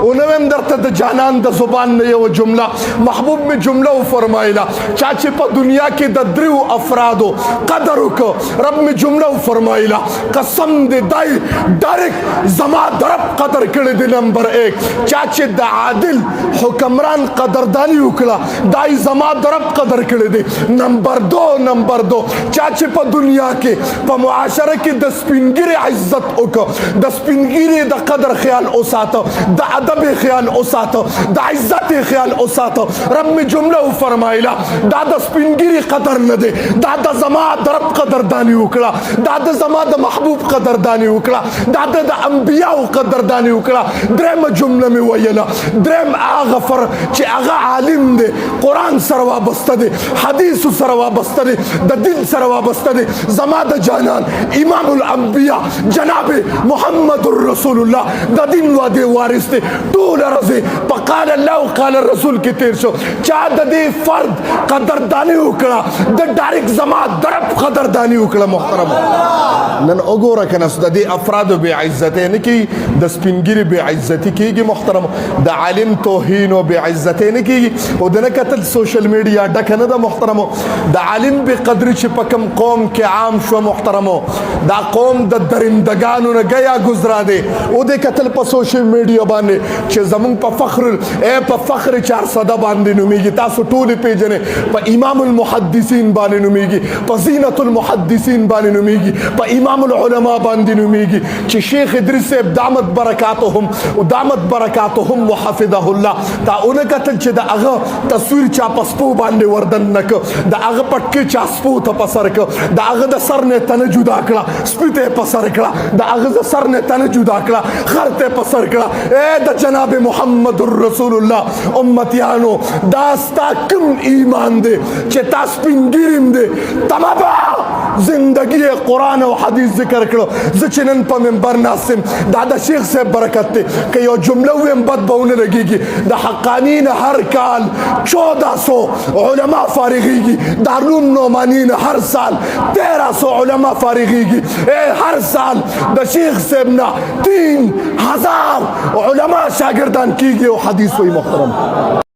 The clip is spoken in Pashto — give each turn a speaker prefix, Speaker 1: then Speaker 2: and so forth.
Speaker 1: ونویم درته د جانان د زبان نه یو جمله محبوب می جمله فرمایلا چا چې په دنیا کې د دریو افرادو قدر وکړه رب می جمله فرمایلا قسم دې دای ډایرک زما درب قدر کړی دی نمبر 1 چا چې د عادل حکمران قدردانی وکړه دای زما درب قدر کړی دی نمبر 2 چا چې په دنیا کې په معاشره کې د سپینګری عزت وکړه د سپینګری د قدر خیال اوساته د ادب خیال اوساته د عزت خیال اوساته رب می جمله فرمایلا دا د سپینګری قدر نه دی دا د زما درب قدردانی وکړه دا د زما د محبوب قدردانی وکړه دا د انبیاء قدردانی وکړه دریم جمله می ویلا دریم هغه فر چې هغه عالم دی قران سره وابسته دی حدیث سره وابسته دی د دین سره وابسته دی زما د جانان امام الانبیاء جناب محمد رسول الله د دین واده وارث دی ټول راځي په قال الله قال رسول کې تیر شو چا د دې فرد قدردانی وکړه د ډایرک زما درب قدردانی وکړه محترم نن وګوره کنه د دې افراد به عزت نه کی د سپینګری به عزت کیږي محترم د عالم توهین او به عزت نه کیږي او د نه کتل سوشل میډیا ډک نه د محترم د عالم به قدر چې په کم قوم کې عام شو محترم دا قوم د درندگانو نه گیا گزرا دي او د کتل په سوشل میډیا باندې چې زمون په فخر 400 باندې نوميږي تاسو ټول پیژنې په امام المحدثین باندې نوميږي په زینت المحدثین باندې نوميږي په امام العلماء باندې نوميږي چې شیخ ادریس دامت برکاتهم او دامت برکاتهم وحفظه الله تا اون کتل چې د هغه تصویر چا پسپو باندې وردن نک د هغه پټکی چا سپو ته پسر ک د هغه د سر نه تنه جدا کړه سپیته پسر کړه د هغه د سر نه تنه جدا کړه خرته پسر کړه اے د جناب محمد رسول الله امتیانو داستا کم ایمان دے چې تاسو پنګریم دے تمام زندگی قرآن او حدیث ذکر کړو زچنن په منبر ناسم دا د شیخ صاحب برکت ته که یو جمله ویم بد بونه لګیږي د حقانین هر کال 1400 علما فارغیږي دارالعلوم نعمانین هر سال 1300 علما فارغیږي هر سال د شیخ صاحب نه 3000 علما شاګردان کیږي او حدیث وی محترم